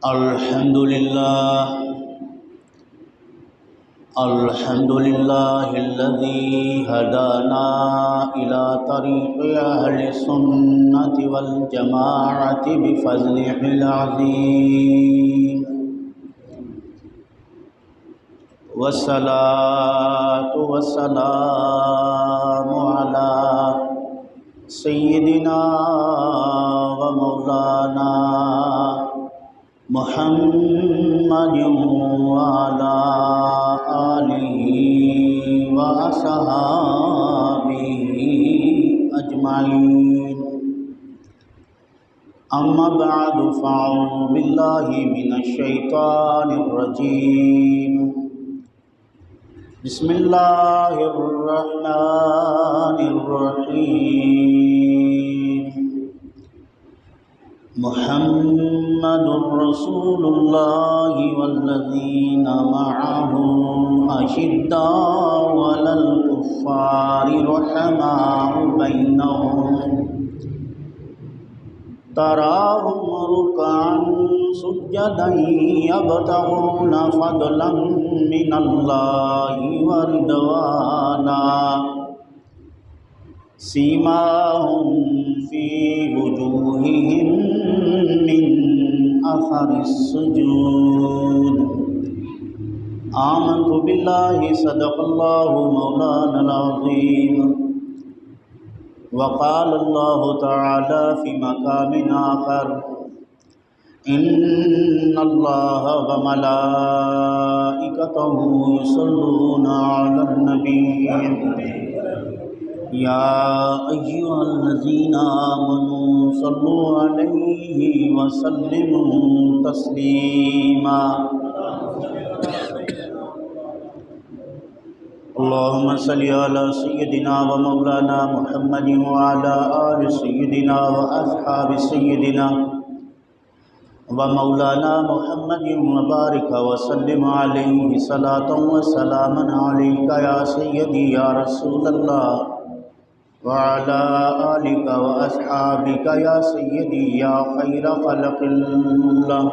الحمد لله الذي هدانا إلى طريق أهل السنة والجماعة بفضله العظيم، والصلاة والسلام على سيدنا ومولانا محمد وعلى آله وأصحابه أجمعين، أما بعد فأعوذ بالله من الشيطان الرجيم. بسم الله الرحمن الرحيم. محمد رسول الله والذين معه أشداء على الكفار رحماء بينهم، تراهم ركعا سجدا يبتغون فضلا من الله ورضوانا، سيماهم في وجوههم من أثر السجود. آمنت بالله صدق الله مولانا العظيم، وقال الله تعالى في مقام آخر: إن الله وملائكته يصلون على النبي يا أيها الذين آمنوا صلوا عليه وسلموا تسليما. اللهم صل على سيدنا ومولانا محمد وعلى آل سيدنا وأصحاب سيدنا ومولانا محمد وبارك وسلم عليه صلاة وسلاما عليك يا سيدي يا رسول الله، وعلى آلك وأصحابك يا سيدي يا خير خلق اللہ.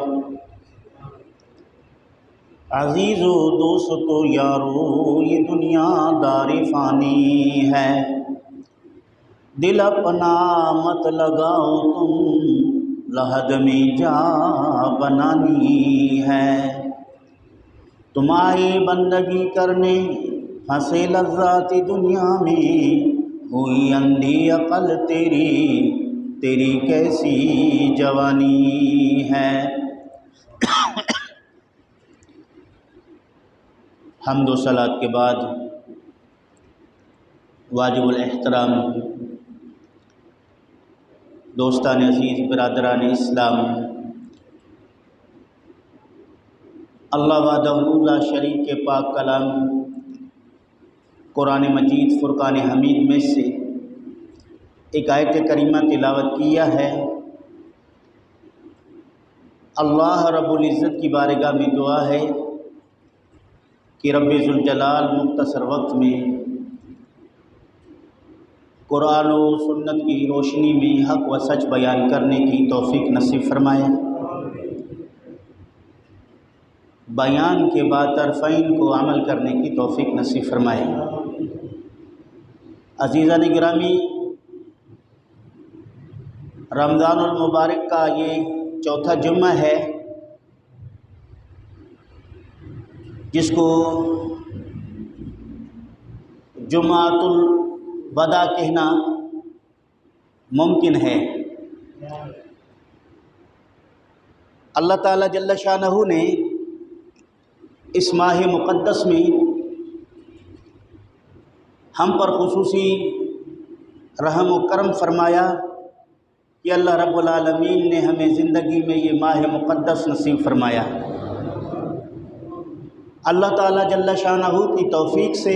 عزیز و دوست و یارو، یہ دنیا دار فانی ہے، دل اپنا مت لگاؤ تم، لحد میں جا بنانی ہے. تمہاری بندگی کرنے ہنسے لذات دنیا میں، ہوئی اندھی عقل تیری کیسی جوانی ہے. حمد و صلات کے بعد واجب الاحترام دوستان عزیز، برادران اسلام، اللہ وحدہ لا شریک کے پاک کلام قرآن مجید فرقان حمید میں سے ایک آیت کریمہ تلاوت کیا ہے. اللہ رب العزت کی بارگاہ میں دعا ہے کہ رب ذوالجلال مختصر وقت میں قرآن و سنت کی روشنی میں حق و سچ بیان کرنے کی توفیق نصیب فرمائے. بیان کے بعد طرفین کو عمل کرنے کی توفیق نصیب فرمائے. عزیزان گرامی، رمضان المبارک کا یہ چوتھا جمعہ ہے جس کو جمعۃ الوداع کہنا ممکن ہے. اللہ تعالیٰ جل شانہ نے اس ماہ مقدس میں ہم پر خصوصی رحم و کرم فرمایا کہ اللہ رب العالمین نے ہمیں زندگی میں یہ ماہ مقدس نصیب فرمایا. اللہ تعالیٰ جل شانہ کی توفیق سے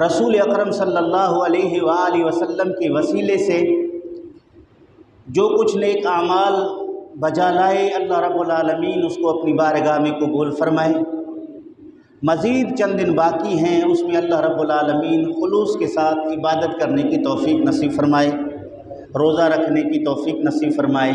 رسول اکرم صلی اللہ علیہ وآلہ وسلم کے وسیلے سے جو کچھ نیک اعمال بجا لائے، اللہ رب العالمین اس کو اپنی بارگاہ میں قبول فرمائے. مزید چند دن باقی ہیں، اس میں اللہ رب العالمین خلوص کے ساتھ عبادت کرنے کی توفیق نصیب فرمائے، روزہ رکھنے کی توفیق نصیب فرمائے،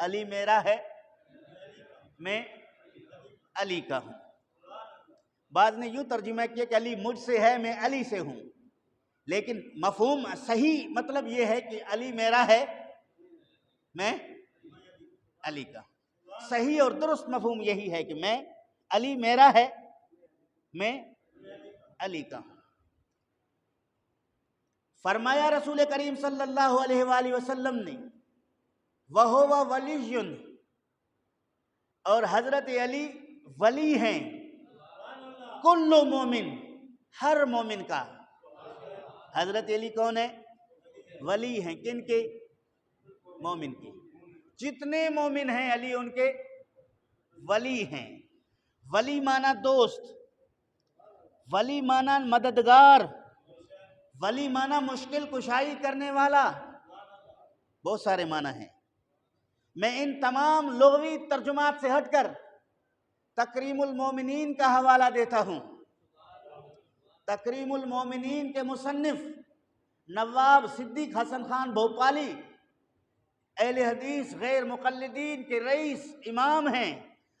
علی میرا ہے، میں علی کا ہوں۔ بعض نے یوں ترجمہ کیا کہ علی مجھ سے ہے، میں علی سے ہوں، لیکن مفہوم صحیح مطلب یہ ہے کہ علی میرا ہے، میں علی کا ہوں۔ صحیح اور درست مفہوم یہی ہے کہ میں علی میرا ہے، میں علی کا ہوں۔ فرمایا رسول کریم صلی اللہ علیہ وآلہ وسلم نے وَهُوَ وَلِيٌّ، اور حضرت علی ولی ہیں، کل مومن، ہر مومن کا۔ حضرت علی کون ہے؟ ولی ہیں، کن کے؟ مومن کے۔ جتنے مومن ہیں علی ان کے ولی ہیں۔ ولی مانا دوست، ولی مانا مددگار، ولی مانا مشکل کشائی کرنے والا، بہت سارے معنی ہیں۔ میں ان تمام لغوی ترجمات سے ہٹ کر تکریم المومنین کا حوالہ دیتا ہوں۔ تکریم المومنین کے مصنف نواب صدیق حسن خان بھوپالی اہل حدیث غیر مقلدین کے رئیس امام ہیں،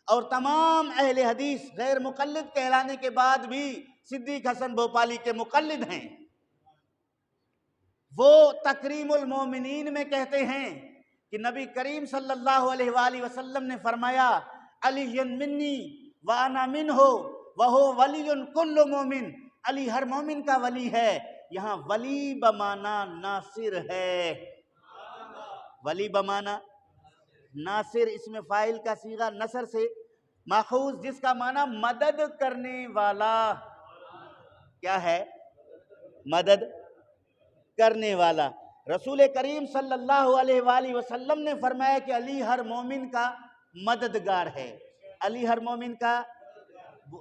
اور تمام اہل حدیث غیر مقلد کہلانے کے بعد بھی صدیق حسن بھوپالی کے مقلد ہیں۔ وہ تکریم المومنین میں کہتے ہیں کہ نبی کریم صلی اللہ علیہ وآلہ وسلم نے فرمایا علی منی وانا منہ وہو ولی کل مومن، علی ہر مومن کا ولی ہے۔ یہاں ولی بمانا ناصر ہے، ولی بمانا ناصر، اس میں فاعل کا صیغہ نصر سے ماخوذ، جس کا معنی مدد کرنے والا۔ کیا ہے؟ مدد کرنے والا۔ رسول کریم صلی اللہ علیہ وآلہ وسلم نے فرمایا کہ علی ہر مومن کا مددگار ہے۔ علی ہر مومن کا،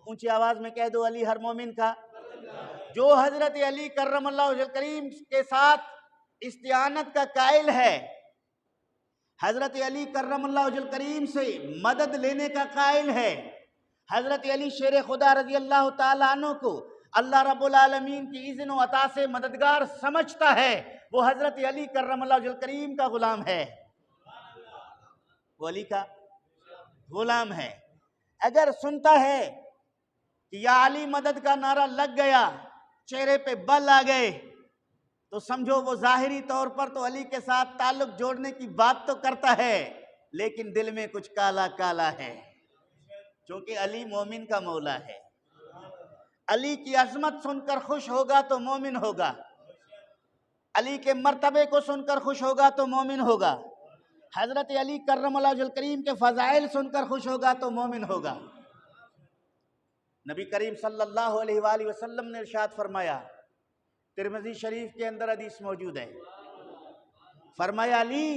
اونچی آواز میں کہہ دو، علی ہر مومن کا۔ جو حضرت علی کرم اللہ وجہ کریم کے ساتھ استعانت کا قائل ہے، حضرت علی کرم اللہ وجہ کریم سے مدد لینے کا قائل ہے، حضرت علی شیر خدا رضی اللہ تعالیٰ عنہ کو اللہ رب العالمین کی اذن و عطا سے مددگار سمجھتا ہے، وہ حضرت علی کرم اللہ وجہ کریم کا غلام ہے، وہ علی کا غلام ہے۔ اگر سنتا ہے کہ یا علی مدد کا نعرہ لگ گیا، چہرے پہ بل آ گئے، تو سمجھو وہ ظاہری طور پر تو علی کے ساتھ تعلق جوڑنے کی بات تو کرتا ہے، لیکن دل میں کچھ کالا کالا ہے، چونکہ علی مومن کا مولا ہے۔ علی کی عظمت سن کر خوش ہوگا تو مومن ہوگا، علی کے مرتبے کو سن کر خوش ہوگا تو مومن ہوگا، حضرت علی کرم اللہ وجہ کریم کے فضائل سن کر خوش ہوگا تو مومن ہوگا۔ نبی کریم صلی اللہ علیہ وآلہ وسلم نے ارشاد فرمایا، ترمذی شریف کے اندر حدیث موجود ہے، فرمایا علی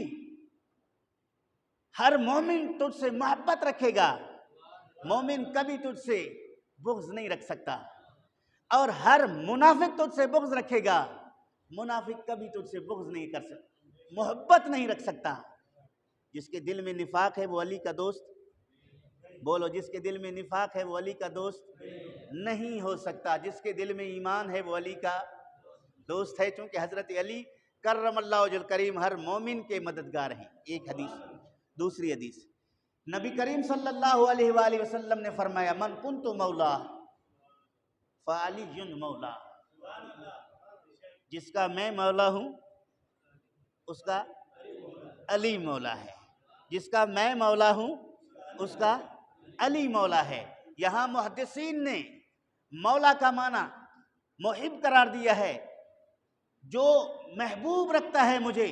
ہر مومن تجھ سے محبت رکھے گا، مومن کبھی تجھ سے بغض نہیں رکھ سکتا، اور ہر منافق تجھ سے بغض رکھے گا، منافق کبھی تجھ سے بغض نہیں کر سکتا، محبت نہیں رکھ سکتا۔ جس کے دل میں نفاق ہے وہ علی کا دوست، بولو، جس کے دل میں نفاق ہے وہ علی کا دوست نہیں ہو سکتا، جس کے دل میں ایمان ہے وہ علی کا دوست ہے، چونکہ حضرت علی کرم اللہ وجہ کریم ہر مومن کے مددگار ہیں۔ ایک حدیث۔ دوسری حدیث، نبی کریم صلی اللہ علیہ وآلہ وسلم نے فرمایا من کنت مولا فعلی مولا، جس کا میں مولا ہوں اس کا علی مولا ہے، جس کا میں مولا ہوں اس کا علی مولا ہے۔ یہاں محدثین نے مولا کا معنی محب قرار دیا ہے، جو محبوب رکھتا ہے مجھے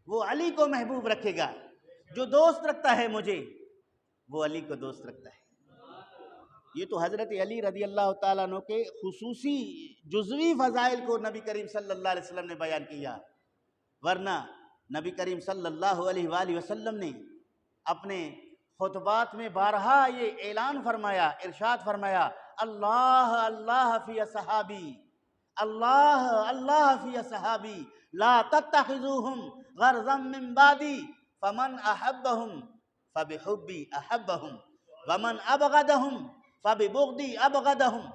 وہ علی کو محبوب رکھے گا، جو دوست رکھتا ہے مجھے وہ علی کو دوست رکھتا ہے۔ یہ تو حضرت علی رضی اللہ تعالیٰ عنہ کے خصوصی جزوی فضائل کو نبی کریم صلی اللہ علیہ وسلم نے بیان کیا، ورنہ نبی کریم صلی اللہ علیہ وآلہ وسلم نے اپنے خطبات میں بارہا یہ اعلان فرمایا، ارشاد فرمایا، اللہ اللہ فی صحابی، اللہ اللہ فی صحابی، لا تتخذوہم غرضا من بعدی، فمن احبہم فبحبی احبہم ومن ابغدہم فببغضی ابغدہم۔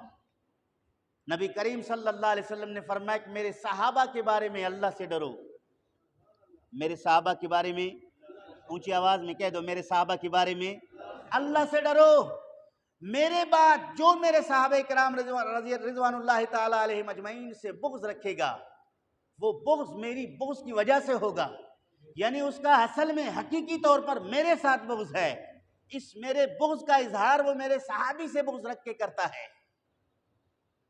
نبی کریم صلی اللہ علیہ وسلم نے فرمایا کہ میرے صحابہ کے بارے میں اللہ سے ڈرو، میرے صحابہ کے بارے میں اونچی آواز میں کہہ دو میرے صحابہ کے بارے میں اللہ سے ڈرو، میرے بعد جو میرے صحابہ کرام رضوان اللہ تعالی علیہم اجمعین سے بغض رکھے گا وہ بغض میری بغض کی وجہ سے ہوگا، یعنی اس کا اصل میں حقیقی طور پر میرے ساتھ بغض ہے، اس میرے بغض کا اظہار وہ میرے صحابی سے بغض رکھ کے کرتا ہے۔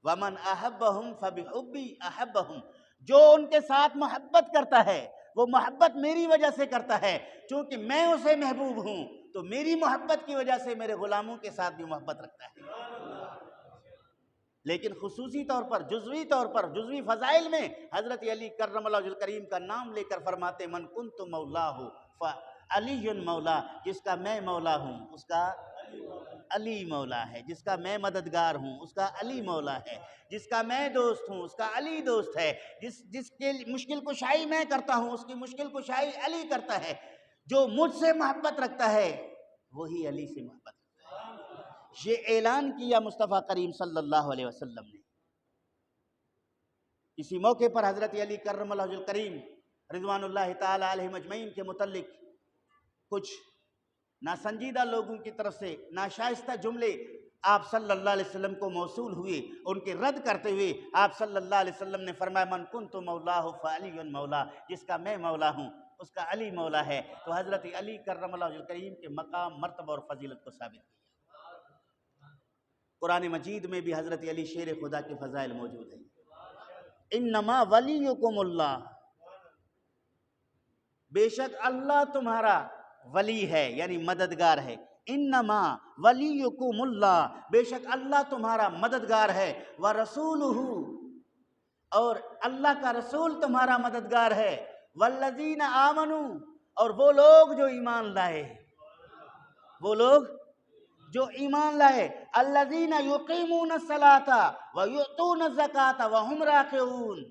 وَمَنْ أَحَبَّهُمْ فَبِحُبِّي أَحَبَّهُمْ، جو ان کے ساتھ محبت کرتا ہے وہ محبت میری وجہ سے کرتا ہے، چونکہ میں اسے محبوب ہوں تو میری محبت کی وجہ سے میرے غلاموں کے ساتھ بھی محبت رکھتا ہے۔ لیکن خصوصی طور پر جزوی فضائل میں حضرت علی کرم اللہ وجہ الکریم کا نام لے کر فرماتے من کنت مولاہ فعلی مولا، جس کا میں مولا ہوں اس کا علی مولا ہے، جس کا میں مددگار ہوں اس کا علی مولا ہے، جس کا میں دوست ہوں اس کا علی دوست ہے، جس کے مشکل کشائی میں کرتا ہوں اس کی مشکل کشائی علی کرتا ہے، جو مجھ سے محبت رکھتا ہے وہی علی سے محبت رکھتا ہے۔ یہ اعلان کیا مصطفیٰ کریم صلی اللہ علیہ وسلم نے۔ اسی موقع پر حضرت علی کرم اللہ وجہ الکریم رضوان اللہ تعالی علیہ مجمعین کے متعلق کچھ ناسنجیدہ لوگوں کی طرف سے ناشائستہ جملے آپ صلی اللہ علیہ وسلم کو موصول ہوئے، ان کے رد کرتے ہوئے آپ صلی اللہ علیہ وسلم نے فرمایا من کنت مولاہ فعلی مولا، جس کا میں مولا ہوں اس کا علی مولا ہے، تو حضرت علی کرم اللہ وجہ الکریم کے مقام، مرتبہ اور فضیلت کو ثابت کیا۔ قرآن مجید میں بھی حضرت علی شیر خدا کے فضائل موجود ہیں۔ انما ولیکم اللہ، بے شک اللہ تمہارا ولی ہے یعنی مددگار ہے، انما ولیکم اللہ، بے شک اللہ تمہارا مددگار ہے، ورسولہ، اور اللہ کا رسول تمہارا مددگار ہے، والذین آمنوا، اور وہ لوگ جو ایمان لائے، وہ لوگ جو ایمان لائے، الذین یقیمون الصلاۃ ویؤتون الزکاۃ وہم راکعون،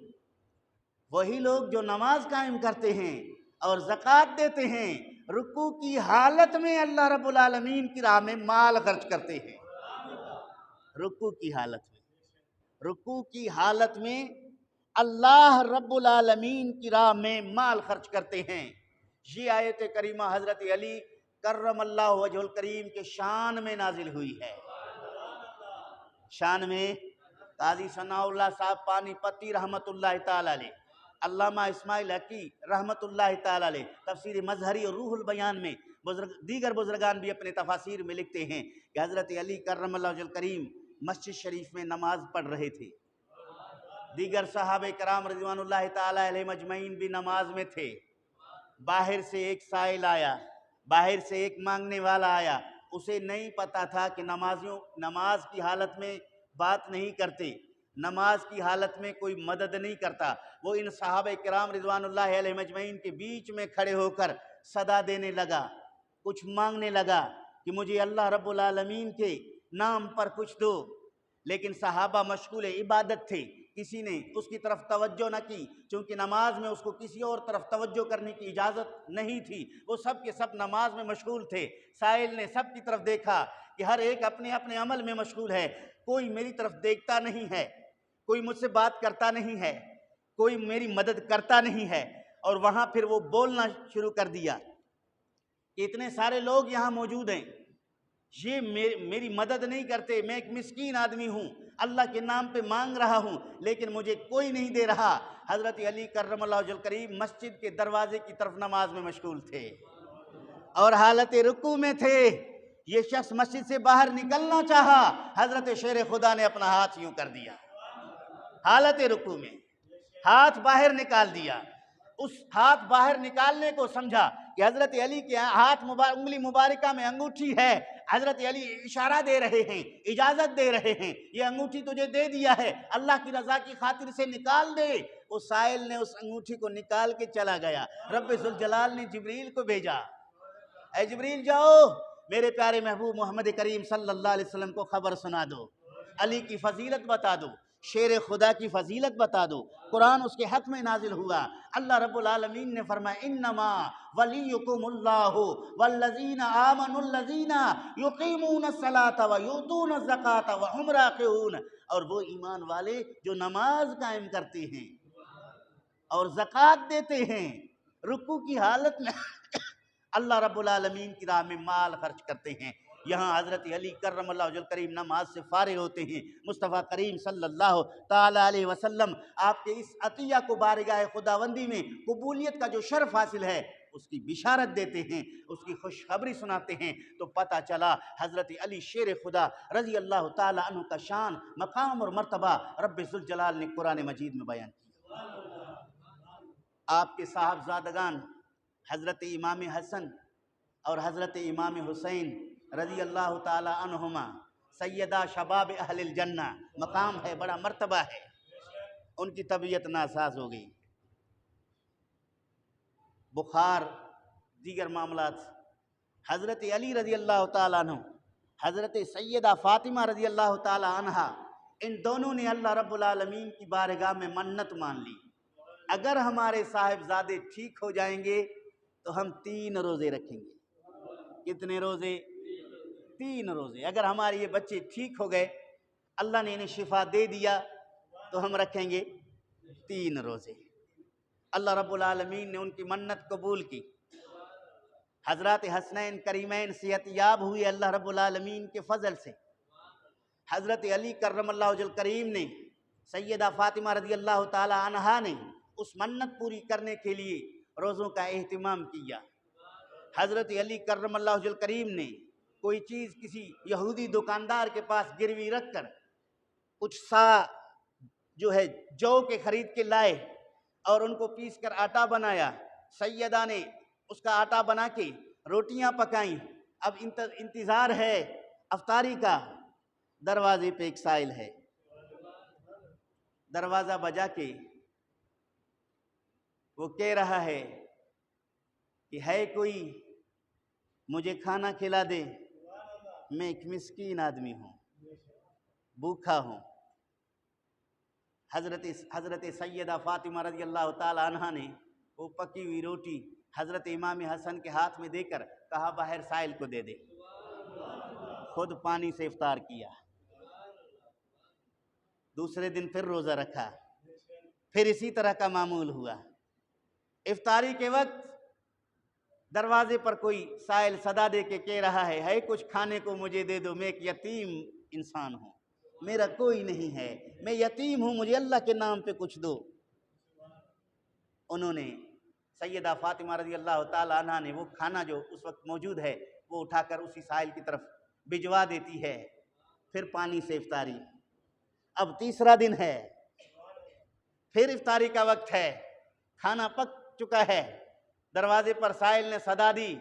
وہی لوگ جو نماز قائم کرتے ہیں اور زکوٰۃ دیتے ہیں، رکوع کی حالت میں اللہ رب العالمین کی راہ میں مال خرچ کرتے ہیں۔ رکوع کی حالت میں اللہ رب العالمین کی راہ میں مال خرچ کرتے ہیں۔ یہ آیت کریمہ حضرت علی کرم اللہ وجہ الکریم کے شان میں نازل ہوئی ہے۔ شان میں قاضی ثناء اللہ صاحب پانی پتی رحمت اللہ تعالی علیہ، علامہ اسماعیل حقی رحمت اللہ تعالی علیہ تفسیر مظہری اور روح البیان میں، دیگر بزرگان بھی اپنے تفاسیر میں لکھتے ہیں کہ حضرت علی کرم اللہ وجہ الکریم مسجد شریف میں نماز پڑھ رہے تھے، دیگر صحابہ کرام رضوان اللہ تعالی علیہ مجمعین بھی نماز میں تھے، باہر سے ایک سائل آیا، باہر سے ایک مانگنے والا آیا، اسے نہیں پتا تھا کہ نمازیوں نماز کی حالت میں بات نہیں کرتے، نماز کی حالت میں کوئی مدد نہیں کرتا، وہ ان صحابہ کرام رضوان اللہ علیہ مجمعین کے بیچ میں کھڑے ہو کر صدا دینے لگا، کچھ مانگنے لگا کہ مجھے اللہ رب العالمین کے نام پر کچھ دو، لیکن صحابہ مشغول عبادت تھے، کسی نے اس کی طرف توجہ نہ کی، چونکہ نماز میں اس کو کسی اور طرف توجہ کرنے کی اجازت نہیں تھی، وہ سب کے سب نماز میں مشغول تھے۔ سائل نے سب کی طرف دیکھا کہ ہر ایک اپنے اپنے عمل میں مشغول ہے، کوئی میری طرف دیکھتا نہیں ہے، کوئی مجھ سے بات کرتا نہیں ہے، کوئی میری مدد کرتا نہیں ہے، اور وہاں پھر وہ بولنا شروع کر دیا کہ اتنے سارے لوگ یہاں موجود ہیں، یہ میری مدد نہیں کرتے، میں ایک مسکین آدمی ہوں، اللہ کے نام پہ مانگ رہا ہوں لیکن مجھے کوئی نہیں دے رہا۔ حضرت علی کرم اللہ وجہ الکریم مسجد کے دروازے کی طرف نماز میں مشغول تھے اور حالت رکوع میں تھے، یہ شخص مسجد سے باہر نکلنا چاہا، حضرت شیر خدا نے اپنا ہاتھ یوں کر دیا، حالت رکوع میں ہاتھ باہر نکال دیا، اس ہاتھ باہر نکالنے کو سمجھا کہ حضرت علی کے ہاتھ انگلی مبارکہ میں انگوٹھی ہے، حضرت علی اشارہ دے رہے ہیں، اجازت دے رہے ہیں، یہ انگوٹھی تجھے دے دیا ہے، اللہ کی رضا کی خاطر سے نکال دے۔ اس سائل نے اس انگوٹھی کو نکال کے چلا گیا، رب ذوالجلال نے جبریل کو بھیجا، اے جبریل جاؤ میرے پیارے محبوب محمد کریم صلی اللہ علیہ وسلم کو خبر سنا دو، علی کی فضیلت بتا دو، شیر خدا کی فضیلت بتا دو۔ قرآن اس کے حق میں نازل ہوا، اللہ رب العالمین نے فرمایا انما ولیکم اللہ والذین آمنوا الذین یقیمون الصلاۃ ویؤتون الزکاۃ وہم راکعون، اور وہ ایمان والے جو نماز قائم کرتے ہیں اور زکوٰۃ دیتے ہیں، رکوع کی حالت میں اللہ رب العالمین کی راہ میں مال خرچ کرتے ہیں۔ یہاں حضرت علی کرم اللہ وجہ کریم نماز سے فارغ ہوتے ہیں، مصطفیٰ کریم صلی اللہ تعالیٰ علیہ وسلم آپ کے اس عطیہ کو بارگاہ خداوندی میں قبولیت کا جو شرف حاصل ہے اس کی بشارت دیتے ہیں، اس کی خوشخبری سناتے ہیں، تو پتہ چلا حضرت علی شیر خدا رضی اللہ تعالیٰ عنہ کا شان، مقام اور مرتبہ رب ذوالجلال نے قرآن مجید میں بیان کیا۔ آپ کے صاحبزادگان حضرت امام حسن اور حضرت امام حسین رضی اللہ تعالی عنہما سیدہ شباب اہل الجنہ، مقام ہے، بڑا مرتبہ ہے، ان کی طبیعت ناساز ہو گئی، بخار دیگر معاملات۔ حضرت علی رضی اللہ تعالیٰ عنہ، حضرت سیدہ فاطمہ رضی اللہ تعالیٰ عنہا، ان دونوں نے اللہ رب العالمین کی بارگاہ میں منت مان لی، اگر ہمارے صاحبزادے ٹھیک ہو جائیں گے تو ہم 3 روزے رکھیں گے۔ کتنے روزے؟ 3 روزے۔ اگر ہمارے یہ بچے ٹھیک ہو گئے، اللہ نے انہیں شفا دے دیا، تو ہم رکھیں گے 3 روزے۔ اللہ رب العالمین نے ان کی منت قبول کی، حضرات حسنین کریمین صحت یاب ہوئے اللہ رب العالمین کے فضل سے۔ حضرت علی کرم اللہ وجہ کریم نے، سیدہ فاطمہ رضی اللہ تعالی عنہا نے اس منت پوری کرنے کے لیے روزوں کا اہتمام کیا۔ حضرت علی کرم اللہ وجہ کریم نے کوئی چیز کسی یہودی دکاندار کے پاس گروی رکھ کر کچھ سا جو ہے جو کے خرید کے لائے اور ان کو پیس کر آٹا بنایا۔ سیدہ نے اس کا آٹا بنا کے روٹیاں پکائیں، اب انتظار ہے افطاری کا۔ دروازے پہ ایک سائل ہے، دروازہ بجا کے وہ کہہ رہا ہے کہ ہے کوئی مجھے کھانا کھلا دے، میں ایک مسکین آدمی ہوں، بھوکھا ہوں۔ حضرت سیدہ فاطمہ رضی اللہ تعالی عنہا نے وہ پکی ہوئی روٹی حضرت امام حسن کے ہاتھ میں دے کر کہا باہر سائل کو دے دے، خود پانی سے افطار کیا۔ دوسرے دن پھر روزہ رکھا، پھر اسی طرح کا معمول ہوا۔ افطاری کے وقت دروازے پر کوئی سائل صدا دے کے کہہ رہا ہے کچھ کھانے کو مجھے دے دو، میں ایک یتیم انسان ہوں، میرا کوئی نہیں ہے، میں یتیم ہوں، مجھے اللہ کے نام پہ کچھ دو۔ انہوں نے سیدہ فاطمہ رضی اللہ تعالی عنہا نے وہ کھانا جو اس وقت موجود ہے وہ اٹھا کر اسی سائل کی طرف بھجوا دیتی ہے، پھر پانی سے افطاری۔ اب تیسرا دن ہے، پھر افطاری کا وقت ہے، کھانا پک چکا ہے، دروازے پر سائل نے صدا دی،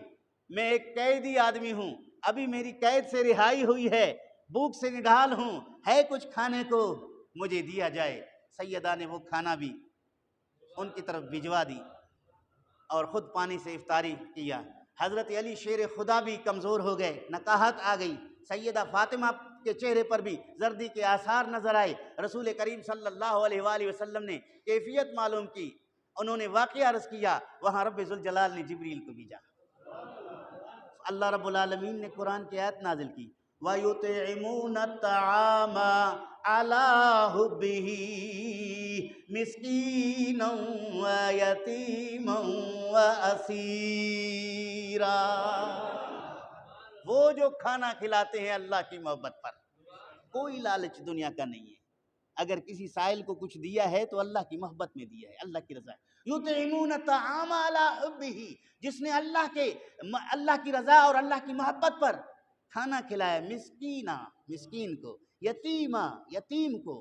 میں ایک قیدی آدمی ہوں، ابھی میری قید سے رہائی ہوئی ہے، بھوک سے نڈھال ہوں، ہے کچھ کھانے کو مجھے دیا جائے۔ سیدہ نے وہ کھانا بھی ان کی طرف بھجوا دی اور خود پانی سے افطاری کیا۔ حضرت علی شیر خدا بھی کمزور ہو گئے، نکاہت آ گئی، سیدہ فاطمہ کے چہرے پر بھی زردی کے آثار نظر آئے۔ رسول کریم صلی اللہ علیہ وآلہ وسلم نے کیفیت معلوم کی، انہوں نے واقعہ عرض کیا، وہاں رب ذوالجلال نے جبریل کو بھیجا۔ اللہ رب العالمین نے قرآن کی آیت نازل کی، وَيُطْعِمُونَ الطَّعَامَ عَلَىٰ حُبِّهِ مِسْكِينًا وَيَتِيمًا وَأَسِيرًا۔ وہ جو کھانا کھلاتے ہیں اللہ کی محبت پر، کوئی لالچ دنیا کا نہیں ہے۔ اگر کسی سائل کو کچھ دیا ہے تو اللہ کی محبت میں دیا ہے، اللہ کی رضا ہے۔ یطعمون الطعام علی حبہ، جس نے اللہ کی رضا اور اللہ کی محبت پر کھانا کھلایا، مسکینہ مسکین کو، یتیمہ یتیم کو،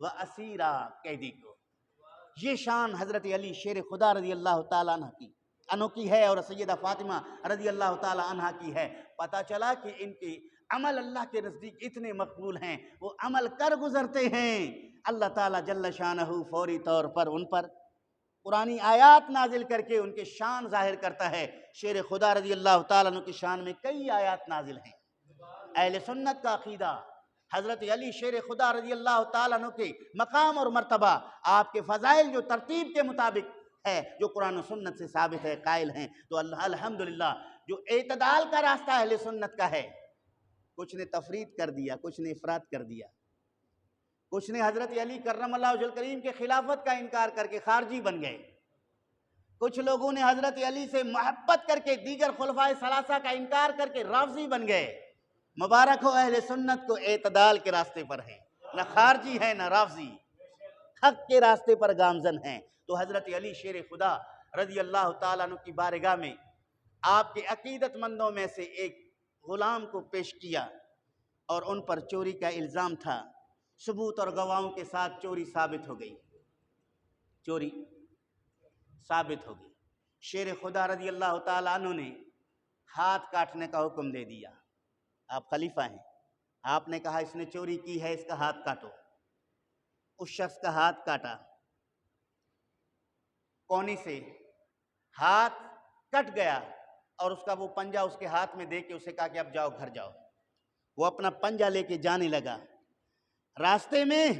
و اسیرہ قیدی کو۔ یہ شان حضرت علی شیر خدا رضی اللہ تعالیٰ عنہ کی ہے اور سیدہ فاطمہ رضی اللہ تعالیٰ عنہ کی ہے۔ پتہ چلا کہ ان کے عمل اللہ کے نزدیک اتنے مقبول ہیں، وہ عمل کر گزرتے ہیں، اللہ تعالیٰ جل شانہ فوری طور پر ان پر قرآنی آیات نازل کر کے ان کے شان ظاہر کرتا ہے۔ شیر خدا رضی اللہ تعالیٰ عنہ کی شان میں کئی آیات نازل ہیں۔ اہل سنت کا عقیدہ حضرت علی شیر خدا رضی اللہ تعالیٰ عنہ کے مقام اور مرتبہ، آپ کے فضائل جو ترتیب کے مطابق ہے، جو قرآن و سنت سے ثابت ہے، قائل ہیں، تو الحمدللہ جو اعتدال کا راستہ اہل سنت کا ہے۔ کچھ نے تفرید کر دیا، کچھ نے افراط کر دیا، کچھ نے حضرت علی کرم اللہ وجہ کریم کے خلافت کا انکار کر کے خارجی بن گئے، کچھ لوگوں نے حضرت علی سے محبت کر کے دیگر خلفائے ثلاثہ کا انکار کر کے رافضی بن گئے۔ مبارک ہو اہل سنت کو اعتدال کے راستے پر ہیں، نہ خارجی ہے نہ رافضی، حق کے راستے پر گامزن ہیں۔ تو حضرت علی شیر خدا رضی اللہ تعالیٰ عنہ کی بارگاہ میں آپ کے عقیدت مندوں میں سے ایک غلام کو پیش کیا اور ان پر چوری کا الزام تھا۔ ثبوت اور گواہوں کے ساتھ چوری ثابت ہو گئی، چوری ثابت ہو گئی۔ شیر خدا رضی اللہ تعالیٰ عنہ نے ہاتھ کاٹنے کا حکم دے دیا۔ آپ خلیفہ ہیں، آپ نے کہا اس نے چوری کی ہے، اس کا ہاتھ کاٹو۔ اس شخص کا ہاتھ کاٹا، کونی سے ہاتھ کٹ گیا اور اس کا وہ پنجہ اس کے ہاتھ میں دے کے اسے کہا کہ اب جاؤ گھر جاؤ۔ وہ اپنا پنجہ لے کے جانے لگا۔ راستے میں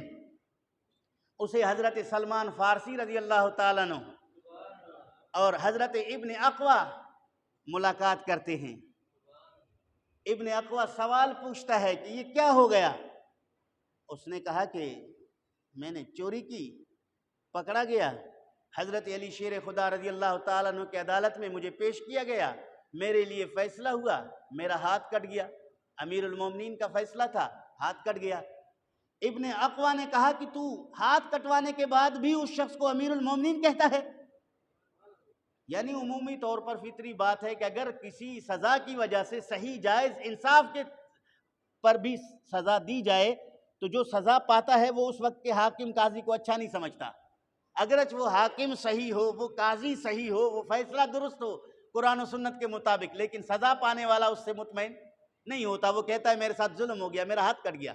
اسے حضرت سلمان فارسی رضی اللہ تعالیٰ عنہ اور حضرت ابن اقویٰ ملاقات کرتے ہیں۔ ابن اقویٰ سوال پوچھتا ہے کہ یہ کیا ہو گیا؟ اس نے کہا کہ میں نے چوری کی، پکڑا گیا، حضرت علی شیر خدا رضی اللہ تعالیٰ عنہ کی عدالت میں مجھے پیش کیا گیا، میرے لیے فیصلہ ہوا، میرا ہاتھ کٹ گیا۔ امیر المومنین کا فیصلہ تھا، ہاتھ کٹ گیا۔ ابن اقویٰ نے کہا کہ تو ہاتھ کٹوانے کے بعد بھی اس شخص کو امیر المومنین کہتا ہے؟ یعنی عمومی طور پر فطری بات ہے کہ اگر کسی سزا کی وجہ سے صحیح جائز انصاف کے پر بھی سزا دی جائے تو جو سزا پاتا ہے وہ اس وقت کے حاکم قاضی کو اچھا نہیں سمجھتا، اگرچہ وہ حاکم صحیح ہو، وہ قاضی صحیح ہو، وہ فیصلہ درست ہو قرآن و سنت کے مطابق، لیکن سزا پانے والا اس سے مطمئن نہیں ہوتا، وہ کہتا ہے میرے ساتھ ظلم ہو گیا، میرا ہاتھ کٹ گیا۔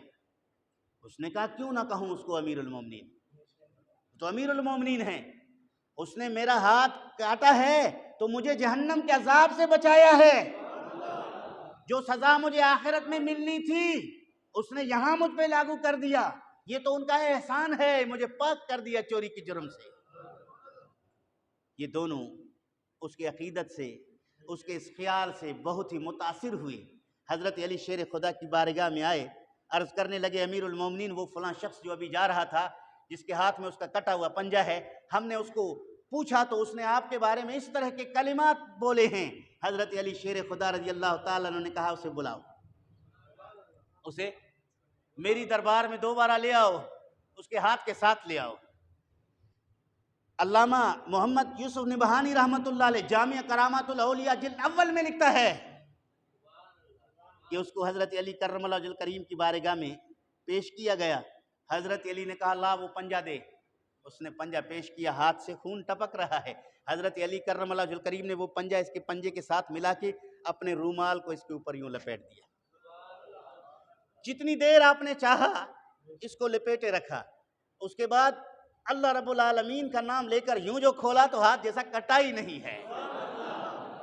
اس نے کہا کیوں نہ کہوں اس کو امیر المومنین، تو امیر المومنین ہیں، اس نے میرا ہاتھ کاٹا ہے تو مجھے جہنم کے عذاب سے بچایا ہے، جو سزا مجھے آخرت میں ملنی تھی اس نے یہاں مجھ پہ لاگو کر دیا، یہ تو ان کا احسان ہے، مجھے پاک کر دیا چوری کی جرم سے۔ یہ دونوں اس کی عقیدت سے، اس کے اس خیال سے بہت ہی متاثر ہوئے۔ حضرت علی شیر خدا کی بارگاہ میں آئے، عرض کرنے لگے امیر المومنین وہ فلاں شخص جو ابھی جا رہا تھا جس کے ہاتھ میں اس کا کٹا ہوا پنجہ ہے، ہم نے اس کو پوچھا تو اس نے آپ کے بارے میں اس طرح کے کلمات بولے ہیں۔ حضرت علی شیر خدا رضی اللہ تعالیٰ عنہ نے کہا اسے بلاؤ، اسے میری دربار میں دوبارہ لے آؤ، اس کے ہاتھ کے ساتھ لے آؤ۔ علامہ محمد یوسف نبہانی رحمۃ اللہ علیہ جامع کرامات الاولیاء جلد اول میں لکھتا ہے کہ اس کو حضرت علی کرم اللہ وجہ الکریم کی بارگاہ میں پیش کیا گیا۔ حضرت علی نے کہا لا وہ پنجہ دے، اس نے پنجہ پیش کیا، ہاتھ سے خون ٹپک رہا ہے۔ حضرت علی کرم اللہ وجہ الکریم نے وہ پنجہ اس کے پنجے کے ساتھ ملا کے اپنے رومال کو اس کے اوپر یوں لپیٹ دیا، جتنی دیر آپ نے چاہا اس کو لپیٹے رکھا۔ اس کے بعد اللہ رب العالمین کا نام لے کر یوں جو کھولا تو ہاتھ جیسا کٹا ہی نہیں ہے،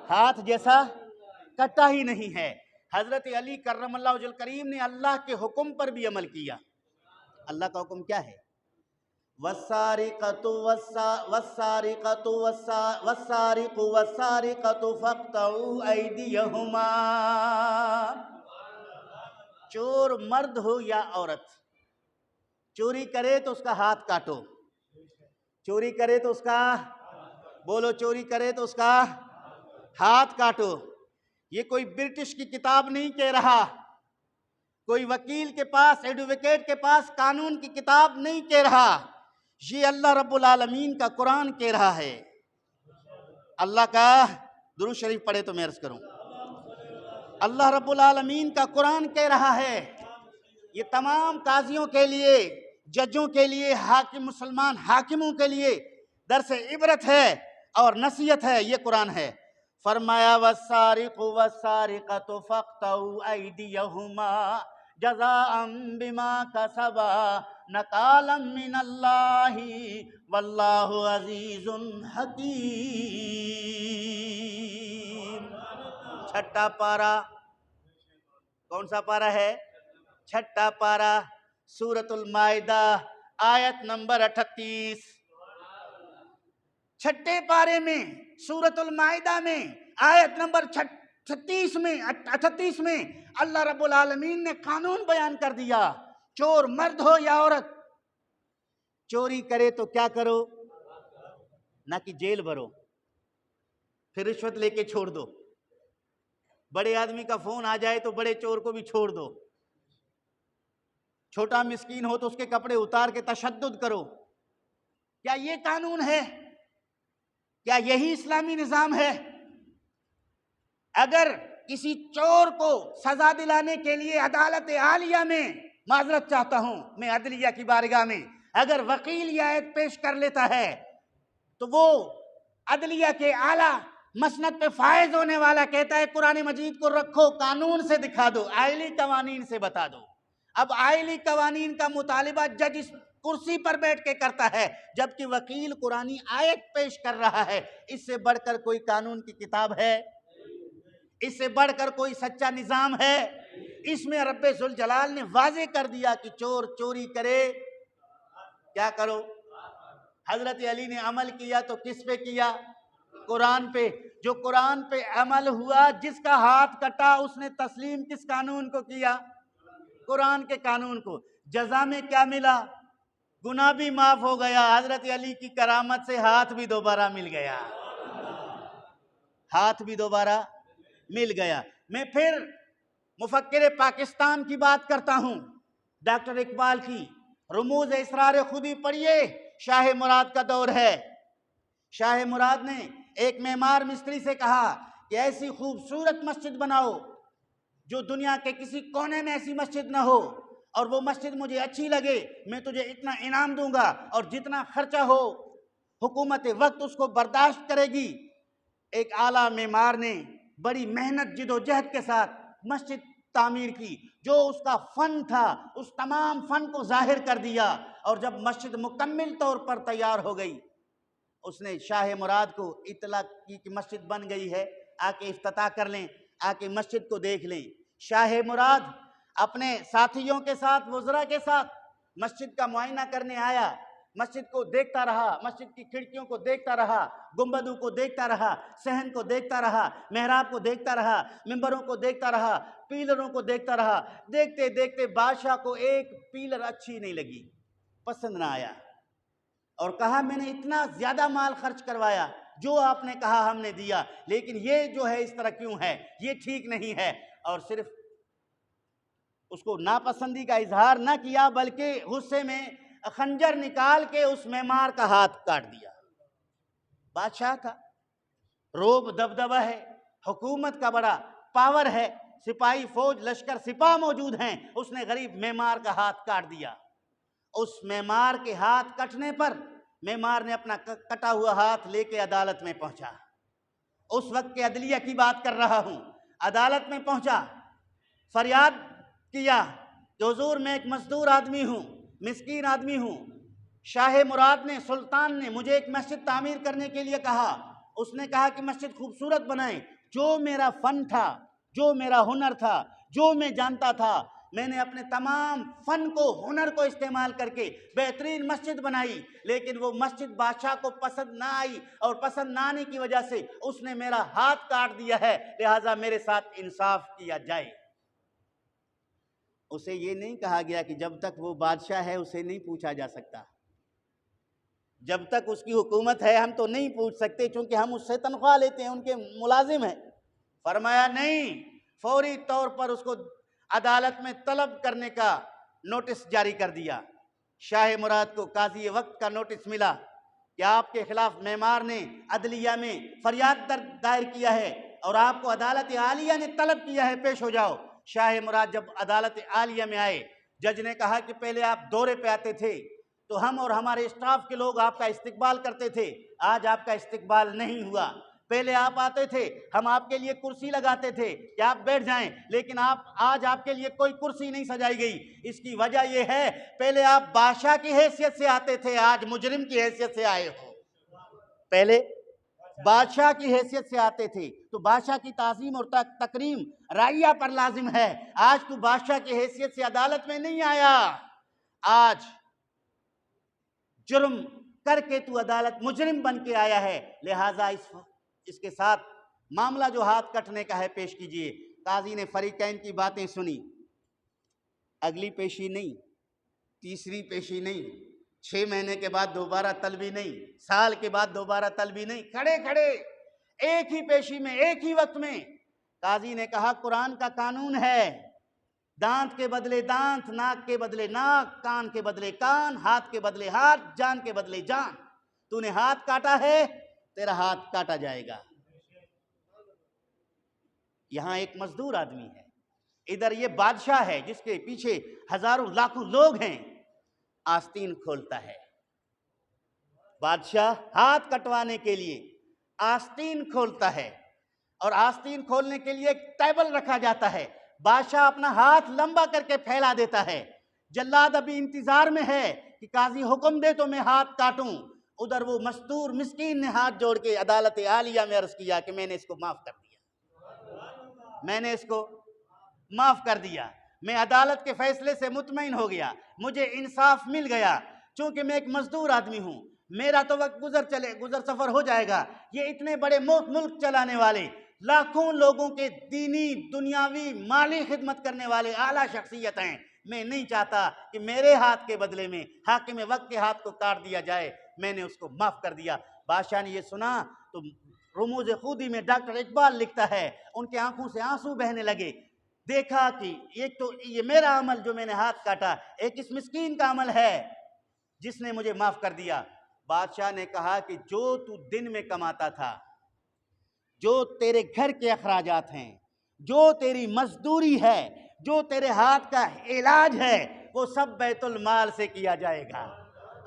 ہاتھ جیسا کٹا ہی نہیں ہے۔ حضرت علی کرم اللہ وجہ الکریم نے اللہ کے حکم پر بھی عمل کیا۔ اللہ کا حکم کیا ہے؟ وَالسَّارِقَةُ وَالسَّارِقُ فَاقْطَعُوا أَيْدِيَهُمَا، چور مرد ہو یا عورت، چوری کرے تو اس کا ہاتھ کاٹو، چوری کرے تو اس کا، بولو چوری کرے تو اس کا ہاتھ کاٹو۔ یہ کوئی برٹش کی کتاب نہیں کہہ رہا، کوئی وکیل کے پاس، ایڈوکیٹ کے پاس قانون کی کتاب نہیں کہہ رہا، یہ اللہ رب العالمین کا قرآن کہہ رہا ہے۔ اللہ کا درود شریف پڑھے تو میں عرض کروں، اللہ رب العالمین کا قرآن کہہ رہا ہے۔ یہ تمام قاضیوں کے لیے، ججوں کے لیے، حاکم مسلمان حاکموں کے لیے درس عبرت ہے اور نصیحت ہے، یہ قرآن ہے۔ فرمایا وَالسَّارِقُ وَالسَّارِقَةُ فَاقْطَعُوا أَيْدِيَهُمَا جَزَاءً بِمَا كَسَبَا نَكَالًا مِّنَ اللَّهِ وَاللَّهُ عَزِيزٌ حَكِيمٌ۔ چھٹا پارہ، کون سا پارہ ہے؟ چھٹا پارہ، سورۃ المائدہ، آیت نمبر 38۔ چھٹے پارے میں سورۃ المائدہ میں آیت نمبر 38 میں اللہ رب العالمین نے قانون بیان کر دیا، چور مرد ہو یا عورت، چوری کرے تو کیا کرو؟ نہ کہ جیل بھرو، پھر رشوت لے کے چھوڑ دو، بڑے آدمی کا فون آ جائے تو بڑے چور کو بھی چھوڑ دو، چھوٹا مسکین ہو تو اس کے کپڑے اتار کے تشدد کرو. کیا یہ قانون ہے؟ کیا یہی اسلامی نظام ہے؟ اگر کسی چور کو سزا دلانے کے لیے عدالت عالیہ میں، معذرت چاہتا ہوں میں عدلیہ کی بارگاہ میں، اگر وکیل یہ آیت پیش کر لیتا ہے تو وہ عدلیہ کے اعلیٰ مسند پہ فائز ہونے والا کہتا ہے قرآن مجید کو رکھو، قانون سے دکھا دو، آئلی قوانین سے بتا دو. اب آئلی قوانین کا مطالبہ جج اس کرسی پر بیٹھ کے کرتا ہے، جبکہ وکیل قرآنی آیت پیش کر رہا ہے. اس سے بڑھ کر کوئی قانون کی کتاب ہے؟ اس سے بڑھ کر کوئی سچا نظام ہے؟ اس میں رب ذوالجلال نے واضح کر دیا کہ چور چوری کرے کیا کرو. حضرت علی نے عمل کیا تو کس پہ کیا؟ قرآن پہ. جو قرآن پہ عمل ہوا، جس کا ہاتھ کٹا اس نے تسلیم کس قانون کو کیا؟ قرآن کے قانون کو. جزا میں کیا ملا؟ گناہ بھی معاف ہو گیا. حضرت علی کی کرامت سے ہاتھ بھی دوبارہ مل گیا، ہاتھ بھی دوبارہ مل گیا. میں پھر مفکر پاکستان کی بات کرتا ہوں، ڈاکٹر اقبال کی رموز اسرار خودی پڑھیے. شاہ مراد کا دور ہے. شاہ مراد نے ایک معمار مستری سے کہا کہ ایسی خوبصورت مسجد بناؤ جو دنیا کے کسی کونے میں ایسی مسجد نہ ہو، اور وہ مسجد مجھے اچھی لگے، میں تجھے اتنا انعام دوں گا، اور جتنا خرچہ ہو حکومت وقت اس کو برداشت کرے گی. ایک اعلیٰ معمار نے بڑی محنت جد و جہد کے ساتھ مسجد تعمیر کی. جو اس کا فن تھا اس تمام فن کو ظاہر کر دیا، اور جب مسجد مکمل طور پر تیار ہو گئی اس نے شاہ مراد کو اطلاع کی کہ مسجد بن گئی ہے، آ کے افتتاح کر لیں، آ کے مسجد کو دیکھ لیں. شاہ مراد اپنے ساتھیوں کے ساتھ، وزراء کے ساتھ مسجد کا معائنہ کرنے آیا. مسجد کو دیکھتا رہا، مسجد کی کھڑکیوں کو دیکھتا رہا، گنبدوں کو دیکھتا رہا، صحن کو دیکھتا رہا، محراب کو دیکھتا رہا، ممبروں کو دیکھتا رہا، پیلروں کو دیکھتا رہا. دیکھتے دیکھتے بادشاہ کو ایک پیلر اچھی نہیں لگی، پسند نہ آیا، اور کہا میں نے اتنا زیادہ مال خرچ کروایا، جو آپ نے کہا ہم نے دیا، لیکن یہ جو ہے اس طرح کیوں ہے، یہ ٹھیک نہیں ہے. اور صرف اس کو ناپسندی کا اظہار نہ کیا بلکہ غصے میں خنجر نکال کے اس معمار کا ہاتھ کاٹ دیا. بادشاہ کا روب دبدبہ ہے، حکومت کا بڑا پاور ہے، سپاہی فوج لشکر سپاہ موجود ہیں، اس نے غریب معمار کا ہاتھ کاٹ دیا. اس معمار کے ہاتھ کٹنے پر معمار نے اپنا کٹا ہوا ہاتھ لے کے عدالت میں پہنچا. اس وقت کے عدلیہ کی بات کر رہا ہوں. عدالت میں پہنچا، فریاد کیا کہ حضور میں ایک مزدور آدمی ہوں، مسکین آدمی ہوں. شاہ مراد نے، سلطان نے مجھے ایک مسجد تعمیر کرنے کے لیے کہا. اس نے کہا کہ مسجد خوبصورت بنائیں. جو میرا فن تھا، جو میرا ہنر تھا، جو میں جانتا تھا، میں نے اپنے تمام فن کو، ہنر کو استعمال کر کے بہترین مسجد بنائی. لیکن وہ مسجد بادشاہ کو پسند نہ آئی، اور پسند نہ آنے کی وجہ سے اس نے میرا ہاتھ کاٹ دیا ہے، لہٰذا میرے ساتھ انصاف کیا جائے. اسے یہ نہیں کہا گیا کہ جب تک وہ بادشاہ ہے اسے نہیں پوچھا جا سکتا، جب تک اس کی حکومت ہے ہم تو نہیں پوچھ سکتے چونکہ ہم اس سے تنخواہ لیتے ہیں، ان کے ملازم ہیں. فرمایا نہیں، فوری طور پر اس کو عدالت میں طلب کرنے کا نوٹس جاری کر دیا. شاہ مراد کو قاضی وقت کا نوٹس ملا کہ آپ کے خلاف معمار نے عدلیہ میں فریاد دائر کیا ہے اور آپ کو عدالت عالیہ نے طلب کیا ہے، پیش ہو جاؤ. شاہ مراد جب عدالت عالیہ میں آئے، جج نے کہا کہ پہلے آپ دورے پہ آتے تھے تو ہم اور ہمارے اسٹاف کے لوگ آپ کا استقبال کرتے تھے، آج آپ کا استقبال نہیں ہوا. پہلے آپ آتے تھے، ہم آپ کے لیے کرسی لگاتے تھے کہ آپ بیٹھ جائیں، لیکن آج آپ کے لیے کوئی کرسی نہیں سجائی گئی. اس کی وجہ یہ ہے پہلے آپ بادشاہ کی حیثیت سے آتے تھے، آج مجرم کی حیثیت سے آئے ہو. پہلے بادشاہ کی حیثیت سے آتے تھے تو بادشاہ کی تعظیم اور تکریم رعیہ پر لازم ہے. آج تو بادشاہ کی حیثیت سے عدالت میں نہیں آیا، آج جرم کر کے تو عدالت مجرم بن کے آیا ہے، لہٰذا اس کے ساتھ معاملہ جو ہاتھ کٹنے کا ہے پیش کیجئے. قاضی نے فریقین کی باتیں سنی. اگلی پیشی نہیں، تیسری پیشی نہیں، 6 مہینے کے بعد دوبارہ طلبی نہیں، سال کے بعد دوبارہ طلبی نہیں. کھڑے کھڑے ایک ہی پیشی میں، ایک ہی وقت میں۔ قاضی نے کہا قرآن کا قانون ہے، دانت کے بدلے دانت، ناک کے بدلے ناک، کان کے بدلے کان، ہاتھ کے بدلے ہاتھ، جان کے بدلے جان۔ تو نے ہاتھ کاٹا ہے، تیرا ہاتھ کاٹا جائے گا۔ یہاں ایک مزدور آدمی ہے، ادھر یہ بادشاہ ہے جس کے پیچھے ہزاروں لاکھوں لوگ ہیں، آستین کھولتا ہے۔ بادشاہ ہاتھ کٹوانے کے لیے آستین کھولتا ہے، اور آستین کھولنے کے لیے ایک ٹیبل رکھا جاتا ہے۔ بادشاہ اپنا ہاتھ لمبا کر کے پھیلا دیتا ہے، جلاد ابھی انتظار میں ہے کہ قاضی حکم دے تو میں ہاتھ کاٹوں۔ ادھر وہ مستور مسکین نے ہاتھ جوڑ کے عدالت عالیہ میں عرض کیا کہ میں نے اس کو معاف کر دیا، میں نے اس کو معاف کر دیا، میں عدالت کے فیصلے سے مطمئن ہو گیا، مجھے انصاف مل گیا۔ چونکہ میں ایک مزدور آدمی ہوں، میرا تو وقت گزر سفر ہو جائے گا۔ یہ اتنے بڑے ملک چلانے والے، لاکھوں لوگوں کے دینی، دنیاوی، مالی خدمت کرنے والے اعلیٰ شخصیت ہیں، میں نہیں چاہتا کہ میرے ہاتھ کے بدلے میں حاکم وقت کے ہاتھ کو کاٹ دیا جائے۔ میں نے اس کو معاف کر دیا۔ بادشاہ نے یہ سنا تو رموز خودی میں ڈاکٹر اقبال لکھتا ہے، ان کے آنکھوں سے آنسو بہنے لگے۔ دیکھا کہ ایک تو یہ میرا عمل جو میں نے ہاتھ کاٹا، ایک اس مسکین کا عمل ہے جس نے مجھے معاف کر دیا۔ بادشاہ نے کہا کہ جو تو دن میں کماتا تھا، جو تیرے گھر کے اخراجات ہیں، جو تیری مزدوری ہے، جو تیرے ہاتھ کا علاج ہے، وہ سب بیت المال سے کیا جائے گا۔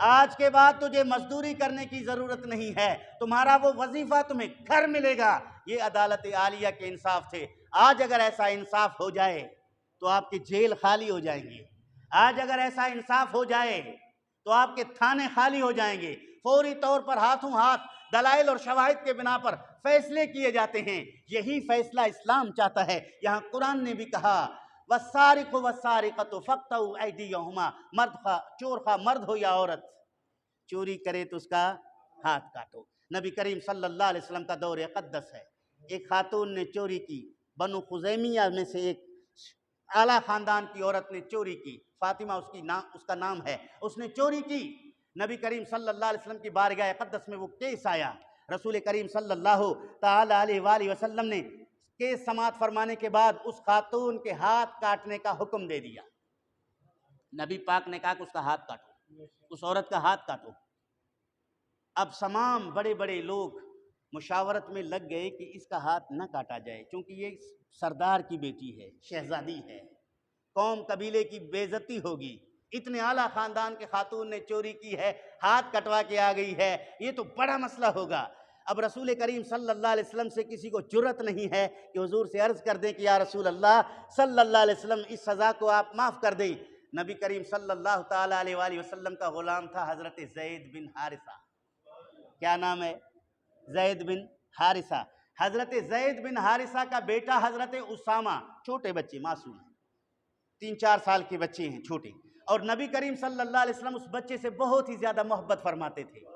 آج کے بعد تجھے مزدوری کرنے کی ضرورت نہیں ہے، تمہارا وہ وظیفہ تمہیں گھر ملے گا۔ یہ عدالت عالیہ کے انصاف تھے۔ آج اگر ایسا انصاف ہو جائے تو آپ کی جیل خالی ہو جائیں گے۔ آج اگر ایسا انصاف ہو جائے تو آپ کے تھانے خالی ہو جائیں گے۔ فوری طور پر ہاتھوں ہاتھ دلائل اور شواہد کے بنا پر فیصلے کیے جاتے ہیں۔ یہی فیصلہ اسلام چاہتا ہے۔ یہاں قرآن نے بھی کہا وَالسَّارِقُ وَالسَّارِقَةُ فَاقْطَعُوا أَيْدِيَهُمَا، مرد خواہ چور خواہ مرد ہو یا عورت، چوری کرے تو اس کا ہاتھ کاٹو۔ نبی کریم صلی اللہ علیہ وسلم کا دور اقدس ہے۔ ایک خاتون نے چوری کی، بنو خزیمیہ میں سے ایک اعلیٰ خاندان کی عورت نے چوری کی، فاطمہ اس کا نام ہے، اس نے چوری کی۔ نبی کریم صلی اللہ علیہ وسلم کی بارگاہ اقدس میں وہ کیس آیا۔ رسول کریم صلی اللہ تعالی علیہ وآلہ وسلم نے کیس سماعت فرمانے کے بعد اس خاتون کے ہاتھ کاٹنے کا حکم دے دیا۔ نبی پاک نے کہا کہ اس کا ہاتھ کاٹو، اس عورت کا ہاتھ کاٹو۔ اب تمام بڑے بڑے لوگ مشاورت میں لگ گئے کہ اس کا ہاتھ نہ کاٹا جائے، چونکہ یہ سردار کی بیٹی ہے، شہزادی ہے، قوم قبیلے کی بے عزتی ہوگی۔ اتنے اعلیٰ خاندان کے خاتون نے چوری کی ہے، ہاتھ کٹوا کے آ گئی ہے، یہ تو بڑا مسئلہ ہوگا۔ اب رسول کریم صلی اللہ علیہ وسلم سے کسی کو جرأت نہیں ہے کہ حضور سے عرض کر دیں کہ یا رسول اللہ صلی اللہ علیہ وسلم اس سزا کو آپ معاف کر دیں۔ نبی کریم صلی اللہ تعالی علیہ وآلہ وسلم کا غلام تھا حضرت زید بن حارثہ۔ کیا نام ہے؟ زید بن حارثہ۔ حضرت زید بن حارثہ کا بیٹا حضرت اسامہ، چھوٹے بچے معصوم ہیں، 3-4 سال کے بچے ہیں چھوٹے، اور نبی کریم صلی اللہ علیہ وسلم اس بچے سے بہت ہی زیادہ محبت فرماتے تھے۔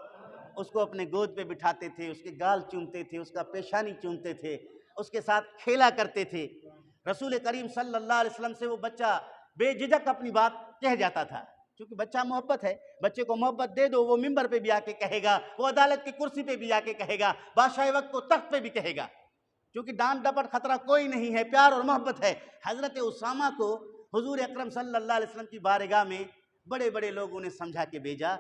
اس کو اپنے گود پہ بٹھاتے تھے، اس کے گال چومتے تھے، اس کا پیشانی چومتے تھے، اس کے ساتھ کھیلا کرتے تھے۔ رسول کریم صلی اللہ علیہ وسلم سے وہ بچہ بے جھجک اپنی بات کہہ جاتا تھا، کیونکہ بچہ محبت ہے۔ بچے کو محبت دے دو، وہ ممبر پہ بھی آ کے کہے گا، وہ عدالت کی کرسی پہ بھی آ کے کہے گا، بادشاہ وقت کو تخت پہ بھی کہے گا، کیونکہ ڈانٹ ڈپٹ خطرہ کوئی نہیں ہے، پیار اور محبت ہے۔ حضرت اسامہ کو حضور اکرم صلی اللہ علیہ وسلم کی بارگاہ میں بڑے بڑے لوگوں نے سمجھا کے بھیجا،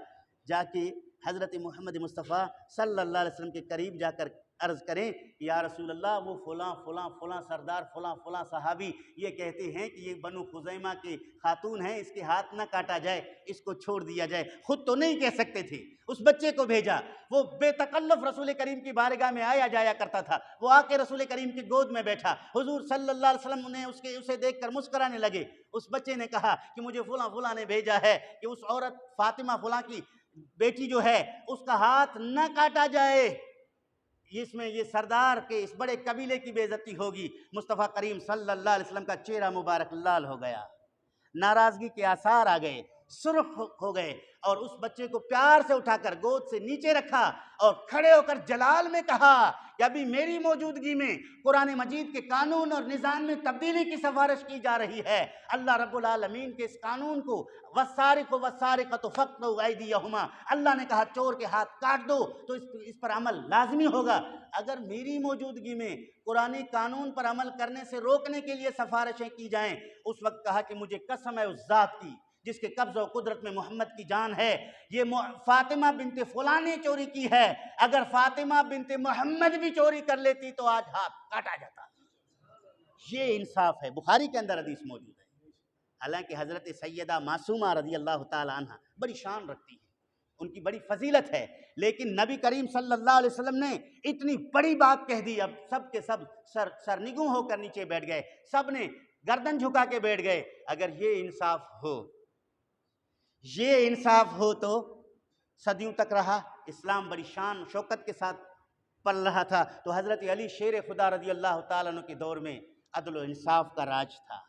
جا کے حضرت محمد مصطفیٰ صلی اللہ علیہ وسلم کے قریب جا کر عرض کریں کہ یا رسول اللہ وہ فلاں فلاں فلاں سردار فلاں فلاں صحابی یہ کہتے ہیں کہ یہ بنو خزیمہ کی خاتون ہیں، اس کے ہاتھ نہ کاٹا جائے، اس کو چھوڑ دیا جائے۔ خود تو نہیں کہہ سکتے تھے، اس بچے کو بھیجا، وہ بے تکلف رسول کریم کی بارگاہ میں آیا جایا کرتا تھا، وہ آ کے رسول کریم کی گود میں بیٹھا، حضور صلی اللہ علیہ وسلم نے اسے دیکھ کر مسکرانے لگے۔ اس بچے نے کہا کہ مجھے فلاں فلاں نے بھیجا ہے کہ اس عورت فاطمہ فلاں کی بیٹی جو ہے اس کا ہاتھ نہ کاٹا جائے، اس میں یہ سردار کے اس بڑے قبیلے کی بے عزتی ہوگی۔ مصطفیٰ کریم صلی اللہ علیہ وسلم کا چہرہ مبارک لال ہو گیا، ناراضگی کے آثار آ گئے، سرخ ہو گئے اور اس بچے کو پیار سے اٹھا کر گود سے نیچے رکھا اور کھڑے ہو کر جلال میں کہا کہ ابھی میری موجودگی میں قرآن مجید کے قانون اور نظام میں تبدیلی کی سفارش کی جا رہی ہے۔ اللہ رب العالمین کے اس قانون کو والسارق والسارقۃ فاقطعوا ایدیہما، اللہ نے کہا چور کے ہاتھ کاٹ دو تو اس پر عمل لازمی ہوگا۔ اگر میری موجودگی میں قرآن قانون پر عمل کرنے سے روکنے کے لیے سفارشیں کی جائیں، اس وقت کہا کہ مجھے قسم ہے اس ذات کی جس کے قبضہ و قدرت میں محمد کی جان ہے، یہ فاطمہ بنت فلان نے چوری کی ہے، اگر فاطمہ بنت محمد بھی چوری کر لیتی تو آج ہاتھ کاٹا جاتا۔ یہ انصاف ہے، بخاری کے اندر حدیث موجود ہے۔ حالانکہ حضرت سیدہ معصومہ رضی اللہ تعالی عنہ بڑی شان رکھتی ہیں، ان کی بڑی فضیلت ہے، لیکن نبی کریم صلی اللہ علیہ وسلم نے اتنی بڑی بات کہہ دی، اب سب کے سب سرنگوں ہو کر نیچے بیٹھ گئے، سب نے گردن جھکا کے بیٹھ گئے۔ اگر یہ انصاف ہو تو صدیوں تک رہا، اسلام بڑی شان شوکت کے ساتھ پل رہا تھا۔ تو حضرت علی شیر خدا رضی اللہ تعالیٰ عنہ کے دور میں عدل و انصاف کا راج تھا،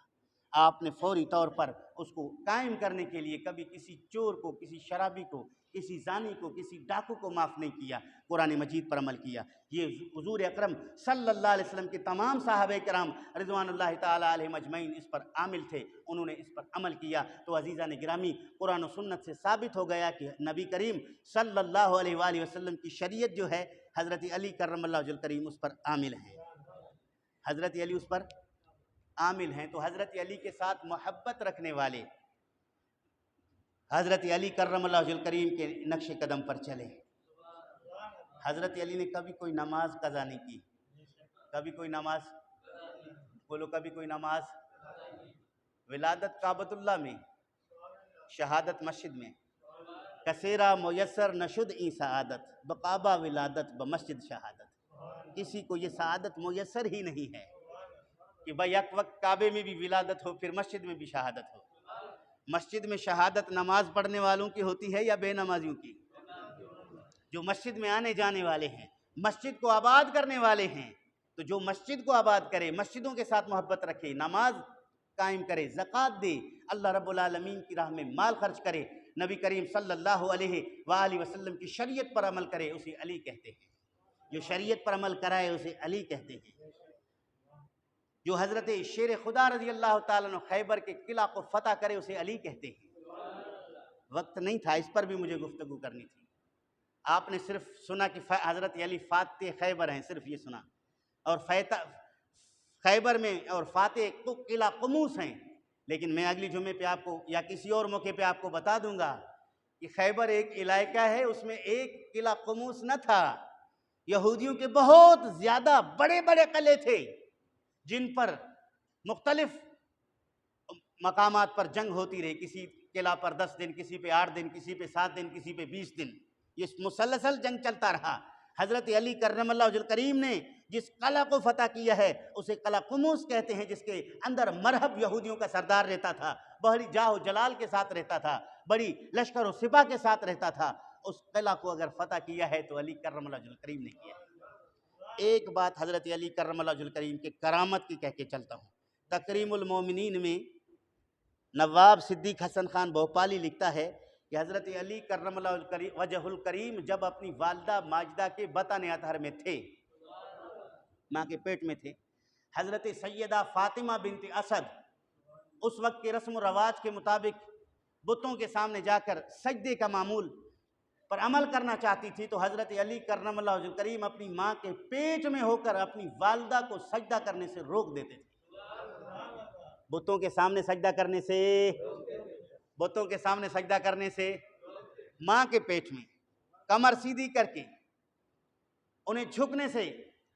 آپ نے فوری طور پر اس کو قائم کرنے کے لیے کبھی کسی چور کو، کسی شرابی کو، کسی زانی کو، کسی ڈاکو کو معاف نہیں کیا، قرآن مجید پر عمل کیا۔ یہ حضور اکرم صلی اللہ علیہ وسلم کے تمام صحابہ کرام رضوان اللہ تعالیٰ علیہم اجمعین اس پر عامل تھے، انہوں نے اس پر عمل کیا۔ تو عزیزان گرامی، قرآن و سنت سے ثابت ہو گیا کہ نبی کریم صلی اللہ علیہ وآلہ وسلم کی شریعت جو ہے، حضرت علی کرم اللہ وجہ الکریم اس پر عامل ہیں، حضرت علی اس پر عامل ہیں۔ تو حضرت علی کے ساتھ محبت رکھنے والے حضرت علی کرم اللہ وجہ الکریم کے نقش قدم پر چلے۔ حضرت علی نے کبھی کوئی نماز قضا نہیں کی، کبھی کوئی نماز ولادت کعبۃ اللہ میں، شہادت مسجد میں، کثیرہ میسر نشد ای سعادت بقعبہ ولادت بمسجد شہادت۔ کسی کو یہ سعادت میسر ہی نہیں ہے کہ بھائی یک وقت کعبے میں بھی ولادت ہو، پھر مسجد میں بھی شہادت ہو۔ مسجد میں شہادت نماز پڑھنے والوں کی ہوتی ہے یا بے نمازیوں کی؟ جو مسجد میں آنے جانے والے ہیں، مسجد کو آباد کرنے والے ہیں۔ تو جو مسجد کو آباد کرے، مسجدوں کے ساتھ محبت رکھے، نماز قائم کرے، زکوٰۃ دے، اللہ رب العالمین کی راہ میں مال خرچ کرے، نبی کریم صلی اللہ علیہ وآلہ وسلم کی شریعت پر عمل کرے، اسے علی کہتے ہیں۔ جو شریعت پر عمل کرائے اسے علی کہتے ہیں۔ جو حضرت شیر خدا رضی اللہ تعالیٰ عنہ خیبر کے قلعہ کو فتح کرے اسے علی کہتے ہیں۔ وقت نہیں تھا، اس پر بھی مجھے گفتگو کرنی تھی۔ آپ نے صرف سنا کہ حضرت علی فاتح خیبر ہیں، صرف یہ سنا، اور خیبر میں اور فاتح قلعہ قموس ہیں، لیکن میں اگلی جمعے پہ آپ کو یا کسی اور موقع پہ آپ کو بتا دوں گا کہ خیبر ایک علاقہ ہے، اس میں ایک قلعہ قموس نہ تھا، یہودیوں کے بہت زیادہ بڑے بڑے قلعے تھے جن پر مختلف مقامات پر جنگ ہوتی رہی، کسی قلعہ پر 10 دن، کسی پہ 8 دن، کسی پہ 7 دن، کسی پہ 20 دن، یہ مسلسل جنگ چلتا رہا۔ حضرت علی کرم اللہ وجہ الکریم نے جس قلعہ کو فتح کیا ہے اسے قلعہ قموس کہتے ہیں، جس کے اندر مرہب یہودیوں کا سردار رہتا تھا، بڑی جاہ و جلال کے ساتھ رہتا تھا، بڑی لشکر و سپاہ کے ساتھ رہتا تھا۔ اس قلعہ کو اگر فتح کیا ہے تو علی کرم اللہ وجہ الکریم نے کیا ہے۔ ایک بات حضرت علی کرم اللہ وجہ الکریم کے کرامت کی کہہ کے چلتا ہوں۔ تکریم المومنین میں نواب صدیق حسن خان بھوپالی لکھتا ہے کہ حضرت علی کرم اللہ وجہ الکریم جب اپنی والدہ ماجدہ کے بطن اطہر میں تھے، ماں کے پیٹ میں تھے، حضرت سیدہ فاطمہ بنت اسد اس وقت کے رسم و رواج کے مطابق بتوں کے سامنے جا کر سجدے کا معمول پر عمل کرنا چاہتی تھی، تو حضرت علی کرم اللہ وجہ الکریم اپنی ماں کے پیٹ میں ہو کر اپنی والدہ کو سجدہ کرنے سے روک دیتے تھے۔ بتوں کے سامنے سجدہ کرنے سے، بتوں کے سامنے سجدہ کرنے سے، ماں کے پیٹ میں کمر سیدھی کر کے انہیں جھکنے سے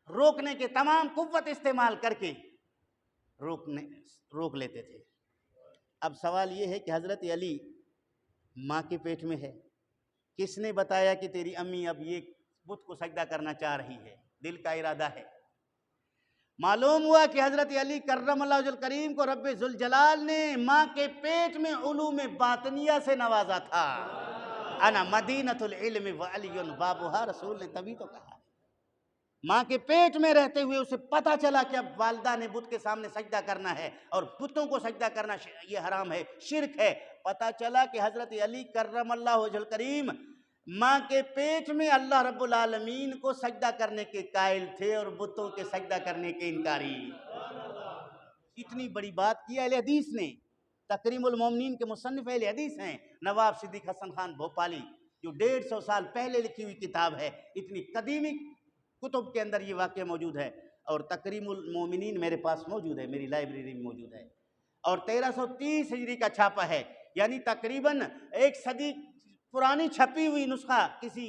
روکنے کے تمام قوت استعمال کر کے روک لیتے تھے۔ اب سوال یہ ہے کہ حضرت علی ماں کے پیٹ میں ہے، کس نے بتایا کہ تیری امی اب یہ بت کو سجدہ کرنا چاہ رہی ہے؟ دل کا ارادہ ہے۔ معلوم ہوا کہ حضرت علی کرم اللہ وجہ الکریم کو رب ذوالجلال نے ماں کے پیٹ میں علوم باطنیہ سے نوازا تھا۔ انا مدینۃ العلم وعلی بابھا، رسول نے تبھی تو کہا ماں کے پیٹ میں رہتے ہوئے اسے پتہ چلا کہ اب والدہ نے بت کے سامنے سجدہ کرنا ہے اور بتوں کو سجدہ کرنا یہ حرام ہے، شرک ہے۔ پتہ چلا کہ حضرت علی کرم اللہ وجہ الکریم ماں کے پیٹ میں اللہ رب العالمین کو سجدہ کرنے کے قائل تھے اور بتوں کے سجدہ کرنے کے انکاری۔ اتنی بڑی بات کی اہل حدیث نے، تکریم المومنین کے مصنف اہل حدیث ہیں نواب صدیق حسن خان بھوپالی، جو 150 سال پہلے لکھی ہوئی کتاب ہے، اتنی قدیمی کتب کے اندر یہ واقعہ موجود ہے، اور تکریم المومنین میرے پاس موجود ہے، میری لائبریری میں موجود ہے، اور 1330 ہجری کا چھاپا ہے، یعنی تقریباً 1 صدی پرانی چھپی ہوئی نسخہ کسی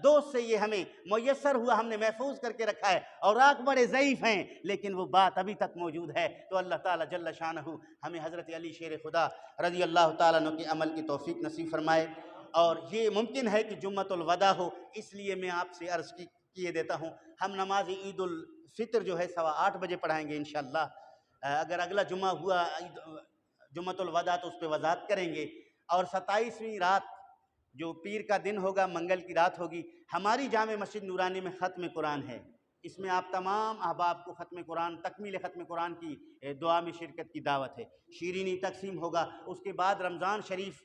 دوست سے یہ ہمیں میسر ہوا، ہم نے محفوظ کر کے رکھا ہے، اوراق بڑے ضعیف ہیں لیکن وہ بات ابھی تک موجود ہے۔ تو اللہ تعالیٰ جل شانہ ہمیں حضرت علی شیر خدا رضی اللہ تعالیٰ عنہ کے عمل کی توفیق نصیب فرمائے، اور یہ ممکن ہے کہ جمعۃ الوداع ہو، اس لیے میں آپ سے عرض کیے دیتا ہوں، ہم نماز عید الفطر جو ہے 8:15 بجے پڑھائیں گے انشاءاللہ۔ اگر اگلا جمعہ ہوا جمعۃ الوداع تو اس پہ وضاحت کریں گے، اور 27ویں رات جو پیر کا دن ہوگا، منگل کی رات ہوگی، ہماری جامع مسجد نورانی میں ختم قرآن ہے، اس میں آپ تمام احباب کو ختم قرآن، تکمیل ختم قرآن کی دعا میں شرکت کی دعوت ہے، شیرینی تقسیم ہوگا، اس کے بعد رمضان شریف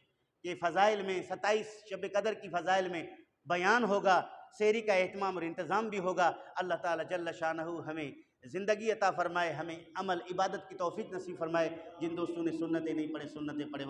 کے فضائل میں 27 شب قدر کی فضائل میں بیان ہوگا، سحری کا اہتمام اور انتظام بھی ہوگا۔ اللہ تعالیٰ جل شانہ ہمیں زندگی عطا فرمائے، ہمیں عمل عبادت کی توفیق نصیب فرمائے۔ جن دوستوں نے سنتیں نہیں پڑھے سنتیں پڑھے۔